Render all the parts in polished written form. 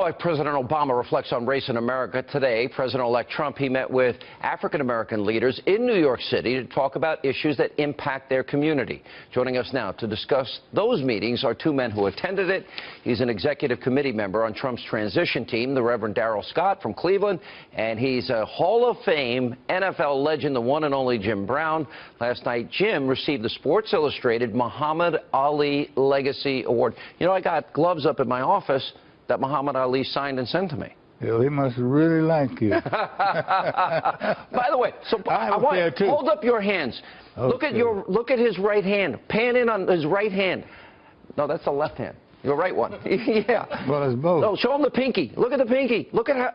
Now, as President Obama reflects on race in America today, President-elect Trump, he met with African-American leaders in New York City to talk about issues that impact their community. Joining us now to discuss those meetings are two men who attended it. He's an executive committee member on Trump's transition team, the Reverend Darrell Scott from Cleveland, and he's a Hall of Fame NFL legend, the one and only Jim Brown. Last night, Jim received the Sports Illustrated Muhammad Ali Legacy Award. You know, I got gloves up in my office that Muhammad Ali signed and sent to me. Yeah, he must really like you. By the way, so I want hold up your hands. Okay. Look at his right hand. Pan in on his right hand. No, that's the left hand. Your right one. Yeah. Well, it's both. No, show him the pinky. Look at the pinky. Look at how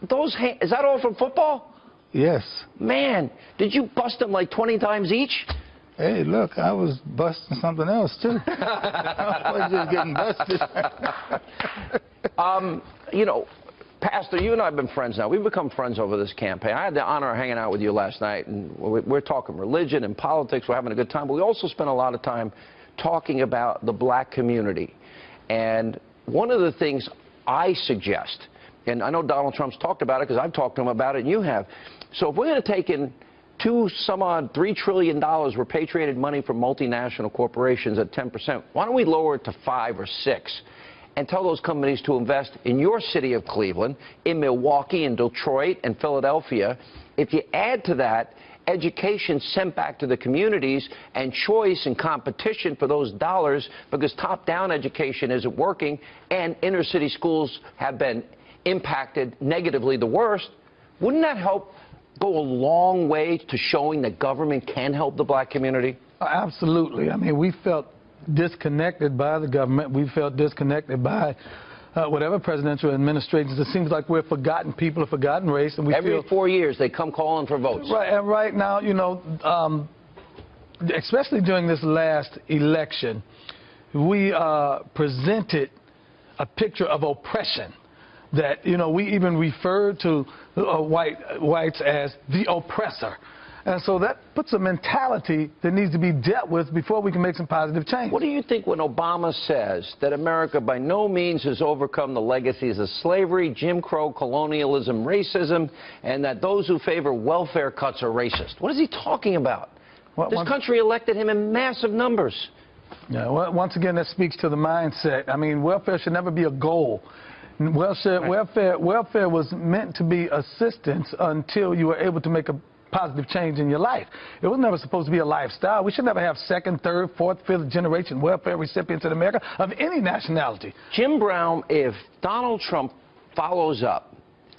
those hands. Is that all from football? Yes. Man, did you bust them like 20 times each? Hey, look, I was busting something else, too. I was just getting busted. You know, Pastor, you and I have been friends now. We've become friends over this campaign. I had the honor of hanging out with you last night, and we're talking religion and politics. We're having a good time, but we also spent a lot of time talking about the black community. And one of the things I suggest, and I know Donald Trump's talked about it because I've talked to him about it, and you have. So if we're going to take in $3 trillion repatriated money from multinational corporations at 10%. Why don't we lower it to 5 or 6 and tell those companies to invest in your city of Cleveland, in Milwaukee, in Detroit, and Philadelphia? If you add to that education sent back to the communities and choice and competition for those dollars, because top-down education isn't working and inner-city schools have been impacted negatively the worst, wouldn't that help go a long way to showing that government can help the black community? Absolutely. I mean, we felt disconnected by the government. We felt disconnected by whatever presidential administrations. It seems like we're forgotten people, a forgotten race. And we Every 4 years, they come calling for votes. Right, and right now, you know, especially during this last election, we presented a picture of oppression. That, you know, we even referred to whites as the oppressor. And so that puts a mentality that needs to be dealt with before we can make some positive change. What do you think when Obama says that America by no means has overcome the legacies of slavery, Jim Crow, colonialism, racism, and that those who favor welfare cuts are racist? What is he talking about? This country elected him in massive numbers. Yeah, well, once again, that speaks to the mindset. I mean, welfare should never be a goal. Welfare was meant to be assistance until you were able to make a positive change in your life. It was never supposed to be a lifestyle. We should never have second, third, fourth, fifth generation welfare recipients in America of any nationality. Jim Brown, if Donald Trump follows up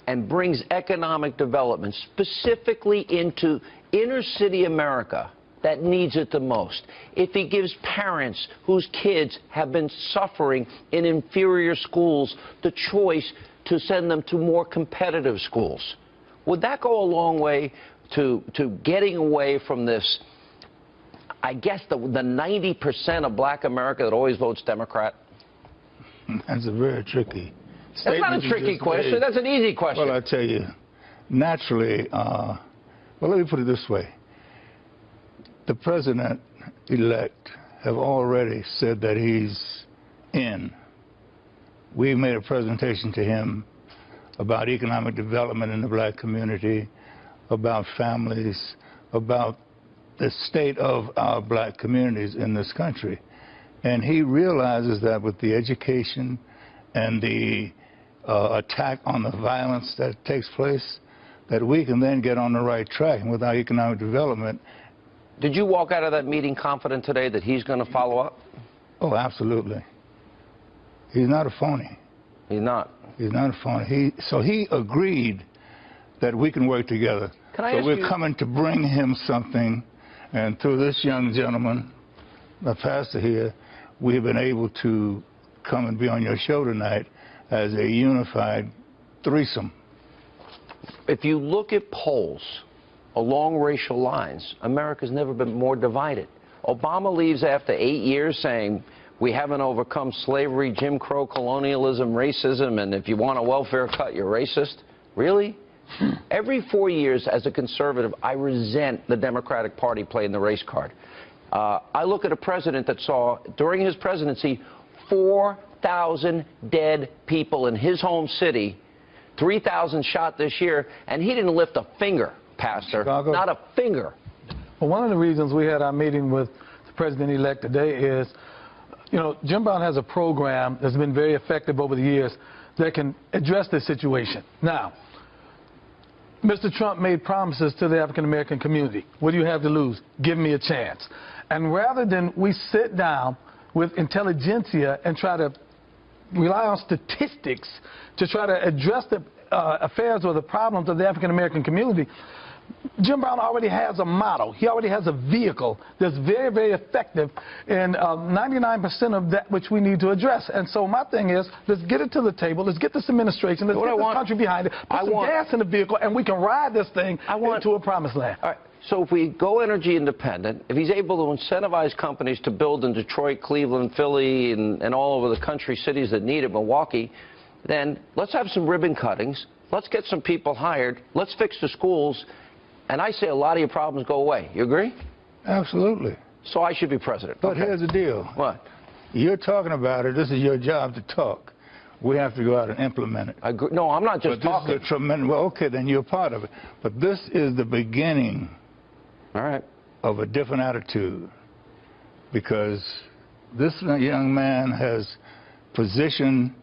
and brings economic development specifically into inner city America that needs it the most, if he gives parents whose kids have been suffering in inferior schools the choice to send them to more competitive schools, would that go a long way to getting away from this, I guess, the 90% of black America that always votes Democrat? That's a very tricky statement. That's not a tricky question. That's an easy question. Well, I tell you, naturally, well, let me put it this way. The president-elect have already said that he's in. We made a presentation to him about economic development in the black community, about families, about the state of our black communities in this country. And he realizes that with the education and the attack on the violence that takes place, that we can then get on the right track. And with our economic development, did you walk out of that meeting confident today that he's going to follow up? Oh, absolutely. He's not a phony. He's not? He's not a phony. So he agreed that we can work together. So we're coming to bring him something, and through this young gentleman, the pastor here, we've been able to come and be on your show tonight as a unified threesome. If you look at polls along racial lines, America's never been more divided. Obama leaves after 8 years saying we haven't overcome slavery, Jim Crow, colonialism, racism, and if you want a welfare cut, you're racist. Really? Every 4 years, as a conservative, I resent the Democratic Party playing the race card. I look at a president that saw, during his presidency, 4 5,000 dead people in his home city, 3,000 shot this year, and he didn't lift a finger, Pastor. Chicago. Not a finger. Well, one of the reasons we had our meeting with the president-elect today is, you know, Jim Brown has a program that's been very effective over the years that can address this situation. Now, Mr. Trump made promises to the African-American community. What do you have to lose? Give me a chance. And rather than we sit down with intelligentsia and try to rely on statistics to try to address the affairs or the problems of the African-American community, Jim Brown already has a model. He already has a vehicle that's very, very effective in 99% of that which we need to address. And so my thing is, let's get it to the table. Let's get this administration. Let's get this country behind it. Put some gas in the vehicle, and we can ride this thing into a promised land. All right. So if we go energy independent, if he's able to incentivize companies to build in Detroit, Cleveland, Philly, and all over the country, cities that need it, Milwaukee, then let's have some ribbon cuttings. Let's get some people hired. Let's fix the schools. And I say a lot of your problems go away. You agree? Absolutely. So I should be president. But Okay. here's the deal. What? You're talking about it. This is your job to talk. We have to go out and implement it. I agree. No, I'm not just But talking. this is a tremendous. Well, okay, then you're part of it. But this is the beginning All right. of a different attitude, because this young man has positioned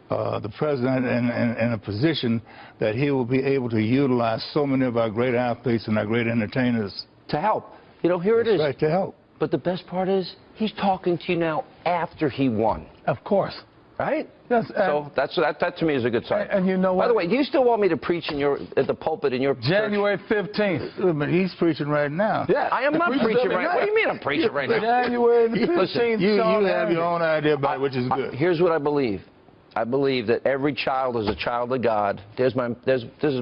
the president in a position that he will be able to utilize so many of our great athletes and our great entertainers. To help. You know, here it is. Right, to help. But the best part is he's talking to you now after he won. Of course. Right? Yes. So that to me is a good sign. And you know what? By the way, do you still want me to preach at the pulpit in your January 15th. But he's preaching right now. Yeah. I am not preaching right now. What do you mean I'm preaching right now? January the 15th. Listen, You Sean have your Hannity. own idea about it, which is good. Here's what I believe. I believe that every child is a child of God. This is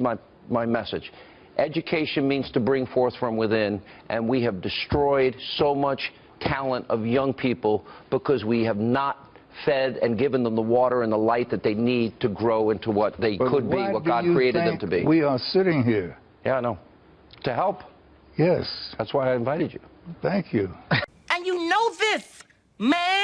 my message. Education means to bring forth from within, and we have destroyed so much talent of young people because we have not fed and given them the water and the light that they need to grow into what they could be, what God created them to be. We are sitting here. Yeah, I know. To help. Yes. That's why I invited you. Thank you. And you know this, man.